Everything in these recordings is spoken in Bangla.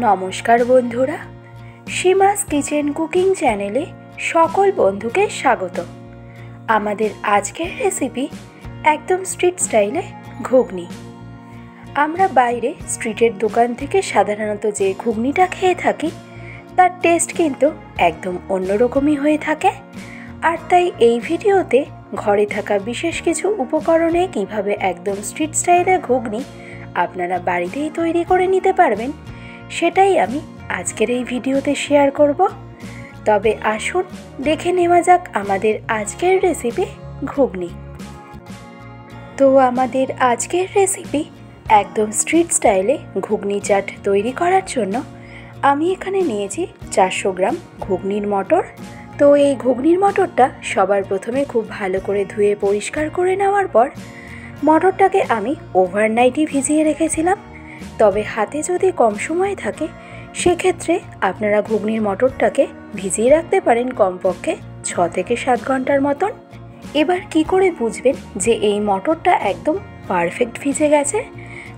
নমস্কার বন্ধুরা, সীমাস কিচেন কুকিং চ্যানেলে সকল বন্ধুকে স্বাগত। আমাদের আজকের রেসিপি একদম স্ট্রিট স্টাইলে ঘুগনি। আমরা বাইরে স্ট্রিটের দোকান থেকে সাধারণত যে ঘুগনিটা খেয়ে থাকি তার টেস্ট কিন্তু একদম অন্যরকমই হয়ে থাকে। আর তাই এই ভিডিওতে ঘরে থাকা বিশেষ কিছু উপকরণে কিভাবে একদম স্ট্রিট স্টাইলে ঘুগনি আপনারা বাড়িতেই তৈরি করে নিতে পারবেন সেটাই আমি আজকের এই ভিডিওতে শেয়ার করব। তবে আসুন দেখে নেওয়া যাক আমাদের আজকের রেসিপি ঘুগনি। তো আমাদের আজকের রেসিপি একদম স্ট্রিট স্টাইলে ঘুগনি চাট তৈরি করার জন্য আমি এখানে নিয়েছি 400 গ্রাম ঘুগনির মটর। তো এই ঘুগনির মটরটা সবার প্রথমে খুব ভালো করে ধুয়ে পরিষ্কার করে নেওয়ার পর মটরটাকে আমি ওভারনাইটই ভিজিয়ে রেখেছিলাম। তবে হাতে যদি কম সময় থাকে সেক্ষেত্রে আপনারা ঘুগনির মটরটাকে ভিজিয়ে রাখতে পারেন কমপক্ষে 6 থেকে 7 ঘন্টার মতন। এবার কি করে বুঝবেন যে এই মটরটা একদম পারফেক্ট ভিজে গেছে?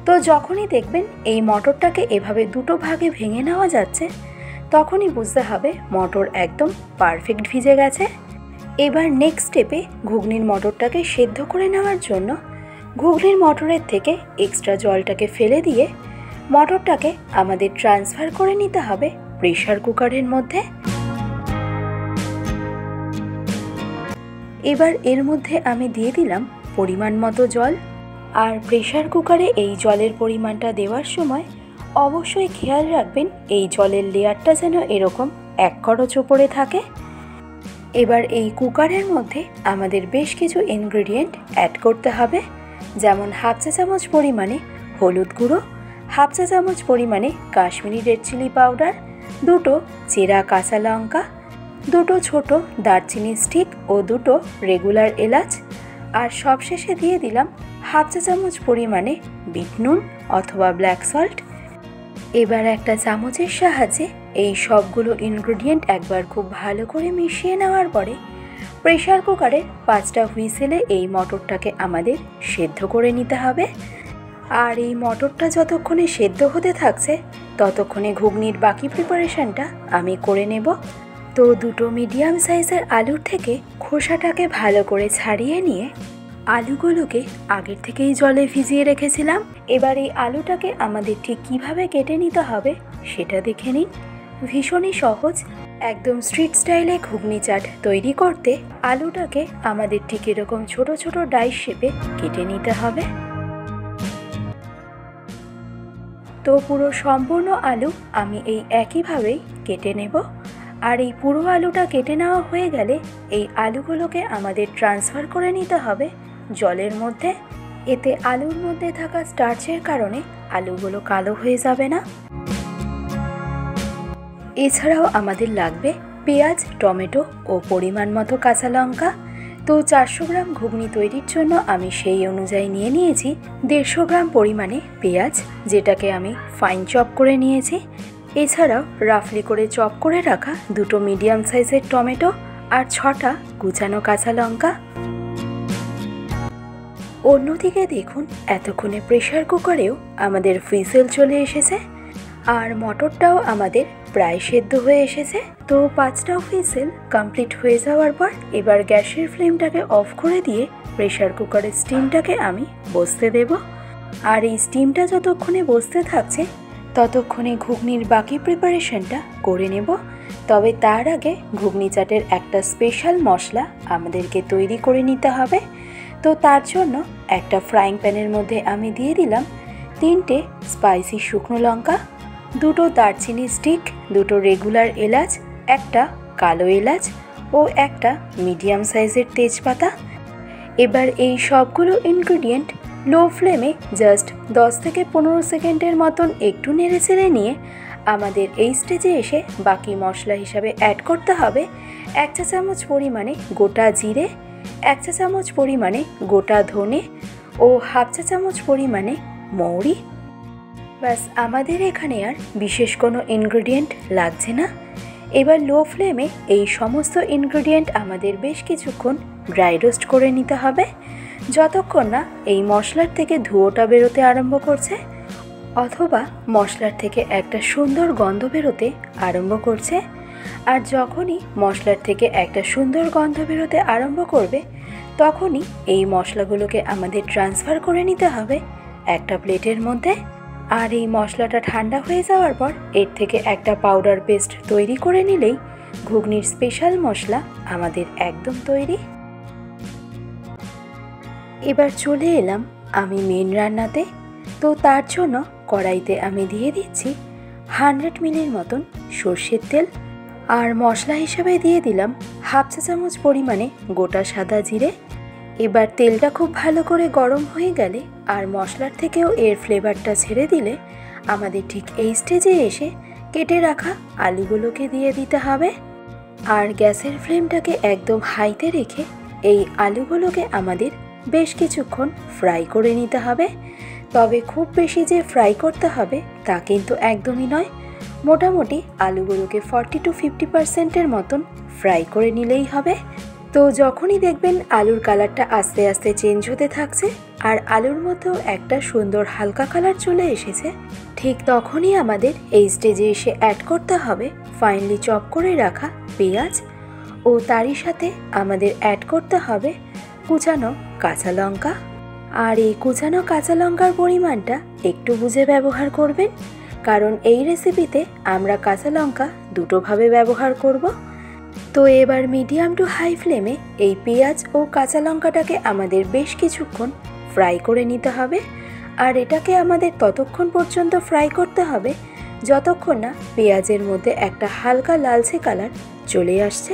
তো যখনই দেখবেন এই মটরটাকে এভাবে দুটো ভাগে ভেঙে নেওয়া যাচ্ছে তখনই বুঝতে হবে মটর একদম পারফেক্ট ভিজে গেছে। এবার নেক্সট স্টেপে ঘুগনির মটরটাকে সেদ্ধ করে নেওয়ার জন্য ঘুগনির মটরের থেকে এক্সট্রা জলটাকে ফেলে দিয়ে মটরটাকে আমাদের ট্রান্সফার করে নিতে হবে প্রেসার কুকারের মধ্যে। এবার এর মধ্যে আমি দিয়ে দিলাম পরিমাণ মতো জল। আর প্রেসার কুকারে এই জলের পরিমাণটা দেওয়ার সময় অবশ্যই খেয়াল রাখবেন এই জলের লেয়ারটা যেন এরকম এক করচ ওপরে থাকে। এবার এই কুকারের মধ্যে আমাদের বেশ কিছু ইনগ্রেডিয়েন্ট অ্যাড করতে হবে, যেমন হাফ চা চামচ পরিমাণে হলুদ গুঁড়ো, হাফ চা চামচ পরিমাণে কাশ্মীরি রেড চিলি পাউডার, দুটো চেরা কাঁচা লঙ্কা, দুটো ছোট দারচিনি স্টিক ও দুটো রেগুলার এলাচ, আর সবশেষে দিয়ে দিলাম হাফ চা চামচ পরিমাণে বিট নুন অথবা ব্ল্যাক সল্ট। এবার একটা চামচের সাহায্যে এই সবগুলো ইনগ্রেডিয়েন্ট একবার খুব ভালো করে মিশিয়ে নেওয়ার পরে প্রেসার কুকারে 5টা হুইসেলে এই মটরটাকে আমাদের সেদ্ধ করে নিতে হবে। আর এই মটরটা যতক্ষণে সেদ্ধ হতে থাকছে ততক্ষণে ঘুগনির বাকি প্রিপারেশনটা আমি করে নেব। তো দুটো মিডিয়াম সাইজের আলুর থেকে খোসাটাকে ভালো করে ছাড়িয়ে নিয়ে আলুগুলোকে আগের থেকেই জলে ভিজিয়ে রেখেছিলাম। এবার এই আলুটাকে আমাদের ঠিক কীভাবে কেটে নিতে হবে সেটা দেখে নিন। ভীষণই সহজ, একদম স্ট্রিট স্টাইলে ঘুগনি চাট তৈরি করতে আলুটাকে আমাদের ঠিক এরকম ছোট ছোট ডাইস শেপে কেটে নিতে হবে। তো পুরো সম্পূর্ণ আলু আমি এই একইভাবেই কেটে নেব। আর এই পুরো আলুটা কেটে নেওয়া হয়ে গেলে এই আলুগুলোকে আমাদের ট্রান্সফার করে নিতে হবে জলের মধ্যে। এতে আলুর মধ্যে থাকা স্টার্চের কারণে আলুগুলো কালো হয়ে যাবে না। এছাড়াও আমাদের লাগবে পেঁয়াজ, টমেটো ও পরিমাণ মতো কাঁচা লঙ্কা। তো 400 গ্রাম ঘুগনি তৈরির জন্য আমি সেই অনুযায়ী নিয়ে নিয়েছি 150 গ্রাম পরিমাণে পেঁয়াজ, যেটাকে আমি ফাইন চপ করে নিয়েছি। এছাড়াও রাফলি করে চপ করে রাখা দুটো মিডিয়াম সাইজের টমেটো আর 6টা কুচানো কাঁচা লঙ্কা। অন্যদিকে দেখুন এতক্ষণে প্রেসার কুকারেও আমাদের হুইসেল চলে এসেছে আর মটরটাও আমাদের প্রায় সেদ্ধ হয়ে এসেছে। তো 5টা হুইসেল কমপ্লিট হয়ে যাওয়ার পর এবার গ্যাসের ফ্লেমটাকে অফ করে দিয়ে প্রেসার কুকারের স্টিমটাকে আমি বসতে দেব। আর এই স্টিমটা যতক্ষণে বসতে থাকছে ততক্ষণে ঘুগনির বাকি প্রিপারেশনটা করে নেব। তবে তার আগে ঘুগনি চাটের একটা স্পেশাল মশলা আমাদেরকে তৈরি করে নিতে হবে। তো তার জন্য একটা ফ্রাইং প্যানের মধ্যে আমি দিয়ে দিলাম 3টে স্পাইসি শুকনো লঙ্কা, দুটো দারচিনি স্টিক, দুটো রেগুলার এলাচ, একটা কালো এলাচ ও একটা মিডিয়াম সাইজের তেজপাতা। এবার এই সবগুলো ইনগ্রেডিয়েন্ট লো ফ্লেমে জাস্ট 10 থেকে 15 সেকেন্ডের মতন একটু নেড়ে চেড়ে নিয়ে আমাদের এই স্টেজে এসে বাকি মশলা হিসাবে অ্যাড করতে হবে 1 চা চামচ পরিমাণে গোটা জিরে, 1 চা চামচ পরিমাণে গোটা ধনে ও হাফ চা চামচ পরিমাণে মৌরি। ব্যাস, আমাদের এখানে আর বিশেষ কোনো ইনগ্রেডিয়েন্ট লাগছে না। এবার লো ফ্লেমে এই সমস্ত ইনগ্রেডিয়েন্ট আমাদের বেশ কিছুক্ষণ ড্রাই রোস্ট করে নিতে হবে, যতক্ষণ না এই মশলার থেকে ধুয়োটা বেরোতে আরম্ভ করছে। অথবা মশলার থেকে একটা সুন্দর গন্ধ বেরোতে আরম্ভ করছে। আর যখনই মশলার থেকে একটা সুন্দর গন্ধ বেরোতে আরম্ভ করবে তখনই এই মশলাগুলোকে আমাদের ট্রান্সফার করে নিতে হবে একটা প্লেটের মধ্যে। আর এই মশলাটা ঠান্ডা হয়ে যাওয়ার পর এর থেকে একটা পাউডার পেস্ট তৈরি করে নিলেই ঘুগনির স্পেশাল মশলা আমাদের একদম তৈরি। এবার চলে এলাম আমি মেন রান্নাতে। তো তার জন্য কড়াইতে আমি দিয়ে দিচ্ছি 100 মিলির মতন সর্ষের তেল, আর মশলা হিসেবে দিয়ে দিলাম হাফ চা চামচ পরিমাণে গোটা সাদা জিরে। এবার তেলটা খুব ভালো করে গরম হয়ে গেলে আর মশলার থেকেও এর ফ্লেভারটা ছেড়ে দিলে আমাদের ঠিক এই স্টেজে এসে কেটে রাখা আলুগুলোকে দিয়ে দিতে হবে। আর গ্যাসের ফ্লেমটাকে একদম হাইতে রেখে এই আলুগুলোকে আমাদের বেশ কিছুক্ষণ ফ্রাই করে নিতে হবে। তবে খুব বেশি যে ফ্রাই করতে হবে তা কিন্তু একদমই নয়, মোটামুটি আলুগুলোকে 40 to 50% মতন ফ্রাই করে নিলেই হবে। তো যখনই দেখবেন আলুর কালারটা আস্তে আস্তে চেঞ্জ হতে থাকছে আর আলুর মধ্যেও একটা সুন্দর হালকা কালার চলে এসেছে, ঠিক তখনই আমাদের এই স্টেজে এসে অ্যাড করতে হবে ফাইনলি চপ করে রাখা পেঁয়াজ, ও তারই সাথে আমাদের অ্যাড করতে হবে কুচানো কাঁচা লঙ্কা। আর এই কুচানো কাঁচা লঙ্কার পরিমাণটা একটু বুঝে ব্যবহার করবেন, কারণ এই রেসিপিতে আমরা কাঁচা লঙ্কা দুটোভাবে ব্যবহার করব। তো এবার মিডিয়াম টু হাই ফ্লেমে এই পেঁয়াজ ও কাঁচা লঙ্কাটাকে আমাদের বেশ কিছুক্ষণ ফ্রাই করে নিতে হবে। আর এটাকে আমাদের ততক্ষণ পর্যন্ত ফ্রাই করতে হবে যতক্ষণ না পেঁয়াজের মধ্যে একটা হালকা লালচে কালার চলে আসছে।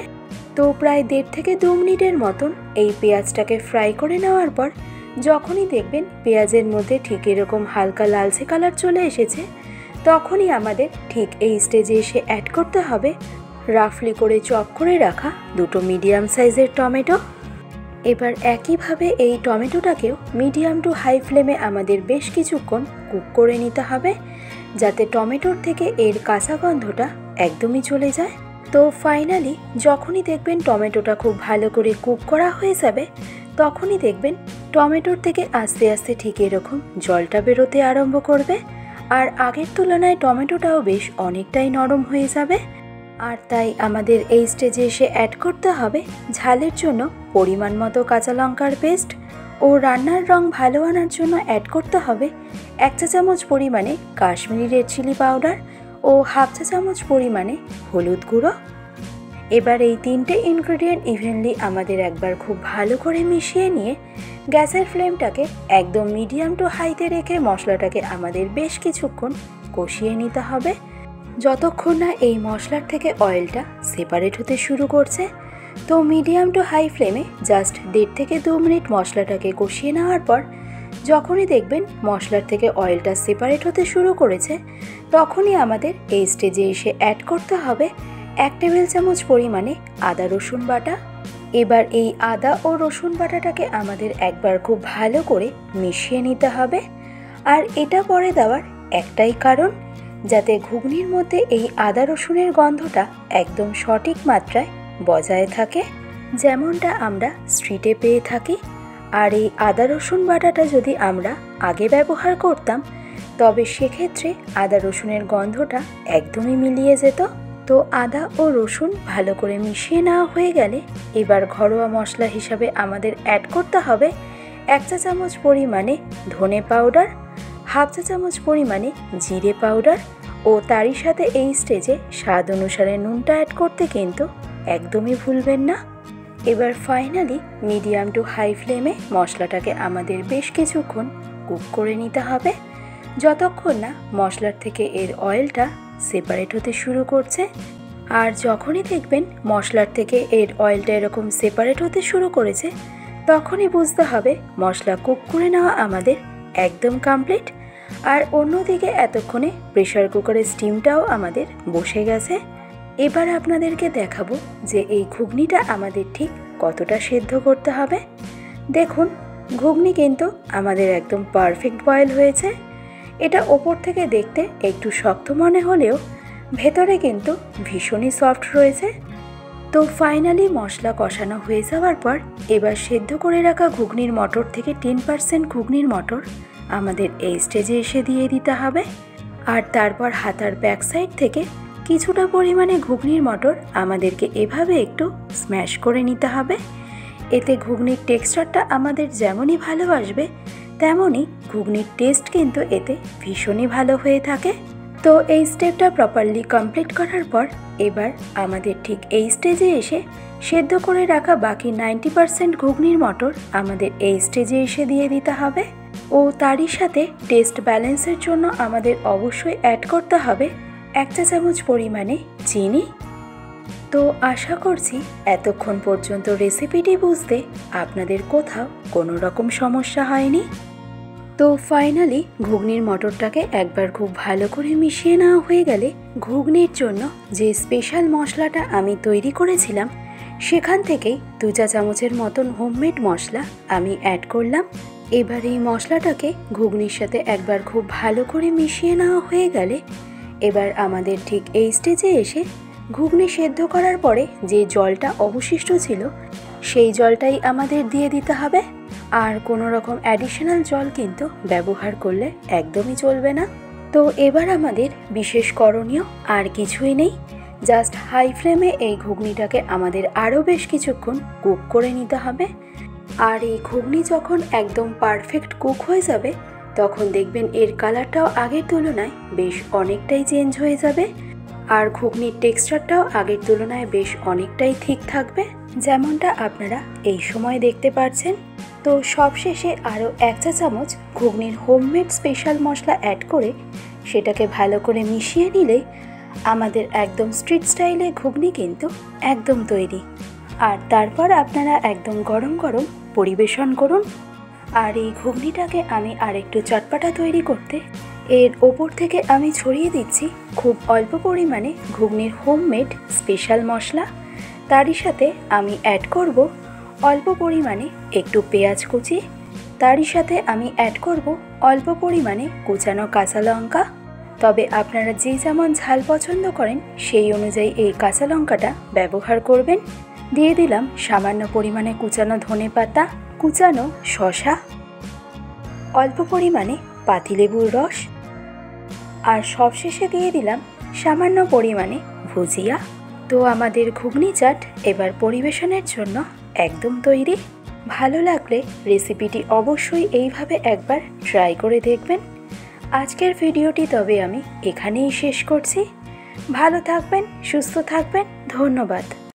তো প্রায় 1.5 থেকে 2 মিনিটের মতন এই পেঁয়াজটাকে ফ্রাই করে নেওয়ার পর যখনই দেখবেন পেঁয়াজের মধ্যে ঠিক এরকম হালকা লালচে কালার চলে এসেছে, তখনই আমাদের ঠিক এই স্টেজে এসে অ্যাড করতে হবে রাফলি করে চপ করে রাখা দুটো মিডিয়াম সাইজের টমেটো। এবার একইভাবে এই টমেটোটাকেও মিডিয়াম টু হাই ফ্লেমে আমাদের বেশ কিছুক্ষণ কুক করে নিতে হবে, যাতে টমেটোর থেকে এর কাঁচা গন্ধটা একদমই চলে যায়। তো ফাইনালি যখনই দেখবেন টমেটোটা খুব ভালো করে কুক করা হয়ে যাবে, তখনই দেখবেন টমেটোর থেকে আস্তে আস্তে ঠিক এরকম জলটা বেরোতে আরম্ভ করবে। আর আগের তুলনায় টমেটোটাও বেশ অনেকটাই নরম হয়ে যাবে। আর তাই আমাদের এই স্টেজে এসে অ্যাড করতে হবে ঝালের জন্য পরিমাণ মতো কাঁচা লঙ্কার পেস্ট, ও রান্নার রং ভালো আনার জন্য অ্যাড করতে হবে 1 চা চামচ পরিমাণে কাশ্মীরি রেড চিলি পাউডার ও হাফ চা চামচ পরিমাণে হলুদ গুঁড়ো। এবার এই 3টে ইনগ্রেডিয়েন্ট ইভেনলি আমাদের একবার খুব ভালো করে মিশিয়ে নিয়ে গ্যাসের ফ্লেমটাকে একদম মিডিয়াম টু হাইতে রেখে মশলাটাকে আমাদের বেশ কিছুক্ষণ কষিয়ে নিতে হবে, যতক্ষণ না এই মশলার থেকে অয়েলটা সেপারেট হতে শুরু করছে। তো মিডিয়াম টু হাই ফ্লেমে জাস্ট 1.5 থেকে 2 মিনিট মশলাটাকে কষিয়ে নেওয়ার পর যখনই দেখবেন মশলার থেকে অয়েলটা সেপারেট হতে শুরু করেছে, তখনই আমাদের এই স্টেজে এসে অ্যাড করতে হবে 1 টেবিল চামচ পরিমাণে আদা রসুন বাটা। এবার এই আদা ও রসুন বাটাটাকে আমাদের একবার খুব ভালো করে মিশিয়ে নিতে হবে। আর এটা পরে দেওয়ার একটাই কারণ, যাতে ঘুগনির মধ্যে এই আদা রসুনের গন্ধটা একদম সঠিক মাত্রায় বজায় থাকে, যেমনটা আমরা স্ট্রিটে পেয়ে থাকি। আর এই আদা রসুন বাটাটা যদি আমরা আগে ব্যবহার করতাম, তবে সেক্ষেত্রে আদা রসুনের গন্ধটা একদমই মিলিয়ে যেত। তো আদা ও রসুন ভালো করে মিশিয়ে নেওয়া হয়ে গেলে এবার ঘরোয়া মশলা হিসাবে আমাদের অ্যাড করতে হবে 1 চা চামচ পরিমাণে ধনে পাউডার, হাফ চা চামচ পরিমাণে জিরে পাউডার, ও তারই সাথে এই স্টেজে স্বাদ অনুসারে নুনটা অ্যাড করতে কিন্তু একদমই ভুলবেন না। এবার ফাইনালি মিডিয়াম টু হাই ফ্লেমে মশলাটাকে আমাদের বেশ কিছুক্ষণ কুক করে নিতে হবে, যতক্ষণ না মশলার থেকে এর অয়েলটা সেপারেট হতে শুরু করছে। আর যখনই দেখবেন মশলার থেকে এর অয়েলটা এরকম সেপারেট হতে শুরু করেছে, তখনই বুঝতে হবে মশলা কুক করে নেওয়া আমাদের একদম কমপ্লিট। আর অন্যদিকে এতক্ষণে প্রেশার কুকারের স্টিমটাও আমাদের বসে গেছে। এবার আপনাদেরকে দেখাবো যে এই ঘুগনিটা আমাদের ঠিক কতটা সেদ্ধ করতে হবে। দেখুন, ঘুগনি কিন্তু আমাদের একদম পারফেক্ট বয়েল হয়েছে। এটা ওপর থেকে দেখতে একটু শক্ত মনে হলেও ভেতরে কিন্তু ভীষণই সফট রয়েছে। তো ফাইনালি মশলা কষানো হয়ে যাওয়ার পর এবার সেদ্ধ করে রাখা ঘুগনির মটর থেকে 10% ঘুগনির মটর আমাদের এই স্টেজে এসে দিয়ে দিতে হবে। আর তারপর হাতার ব্যাক সাইড থেকে কিছুটা পরিমাণে ঘুগনির মটর আমাদেরকে এভাবে একটু স্ম্যাশ করে নিতে হবে। এতে ঘুগনির টেক্সচারটা আমাদের যেমনই ভালো আসবে তেমনই ঘুগনির টেস্ট কিন্তু এতে ভীষণই ভালো হয়ে থাকে। তো এই স্টেপটা প্রপারলি কমপ্লিট করার পর এবার আমাদের ঠিক এই স্টেজে এসে সেদ্ধ করে রাখা বাকি 90% ঘুগনির মটর আমাদের এই স্টেজে এসে দিয়ে দিতে হবে। ও তারই সাথে টেস্ট ব্যালেন্সের জন্য আমাদের অবশ্যই অ্যাড করতে হবে 1 চা চামচ পরিমাণে চিনি। তো আশা করছি এতক্ষণ পর্যন্ত রেসিপিটি বুঝতে আপনাদের কোথাও কোনো রকম সমস্যা হয়নি। তো ফাইনালি ঘুগনির মটরটাকে একবার খুব ভালো করে মিশিয়ে নেওয়া হয়ে গেলে ঘুগনির জন্য যে স্পেশাল মশলাটা আমি তৈরি করেছিলাম সেখান থেকেই 2 চা চামচের মতন হোমমেড মশলা আমি অ্যাড করলাম। এবার এই মশলাটাকে ঘুগনির সাথে একবার খুব ভালো করে মিশিয়ে নেওয়া হয়ে গেলে এবার আমাদের ঠিক এই স্টেজে এসে ঘুগনি সেদ্ধ করার পরে যে জলটা অবশিষ্ট ছিল সেই জলটাই আমাদের দিয়ে দিতে হবে। আর কোনো রকম অ্যাডিশনাল জল কিন্তু ব্যবহার করলে একদমই চলবে না। তো এবার আমাদের বিশেষ করণীয় আর কিছুই নেই, জাস্ট হাই ফ্লেমে এই ঘুগনিটাকে আমাদের আরও বেশ কিছুক্ষণ কুক করে নিতে হবে। আর এই ঘুগনি যখন একদম পারফেক্ট কুক হয়ে যাবে তখন দেখবেন এর কালারটাও আগের তুলনায় বেশ অনেকটাই চেঞ্জ হয়ে যাবে। আর ঘুগনির টেক্সচারটাও আগের তুলনায় বেশ অনেকটাই ঠিক থাকবে, যেমনটা আপনারা এই সময় দেখতে পাচ্ছেন। তো সবশেষে আরও 1 চা চামচ ঘুগনির হোমমেড স্পেশাল মশলা অ্যাড করে সেটাকে ভালো করে মিশিয়ে নিলেই আমাদের একদম স্ট্রিট স্টাইলে ঘুগনি কিন্তু একদম তৈরি। আর তারপর আপনারা একদম গরম গরম পরিবেশন করুন। আর এই ঘুগনিটাকে আমি আরেকটু চটপাটা তৈরি করতে এর ওপর থেকে আমি ছড়িয়ে দিচ্ছি খুব অল্প পরিমাণে ঘুগনির হোমমেড স্পেশাল মশলা। তারই সাথে আমি অ্যাড করব অল্প পরিমাণে একটু পেঁয়াজ কুচি, তারই সাথে আমি অ্যাড করব অল্প পরিমাণে কুচানো কাঁচা লঙ্কা। তবে আপনারা যে যেমন ঝাল পছন্দ করেন সেই অনুযায়ী এই কাঁচা লঙ্কাটা ব্যবহার করবেন। দিয়ে দিলাম সামান্য পরিমাণে কুচানো ধনেপাতা, কুচানো শসা, অল্প পরিমাণে পাতিলেবুর রস, আর সবশেষে দিয়ে দিলাম সামান্য পরিমাণে ভুজিয়া। তো আমাদের ঘুগনি চাট এবার পরিবেশনের জন্য একদম তৈরি। ভালো লাগলে রেসিপিটি অবশ্যই এইভাবে একবার ট্রাই করে দেখবেন। আজকের ভিডিওটি তবে আমি এখানেই শেষ করছি। ভালো থাকবেন, সুস্থ থাকবেন, ধন্যবাদ।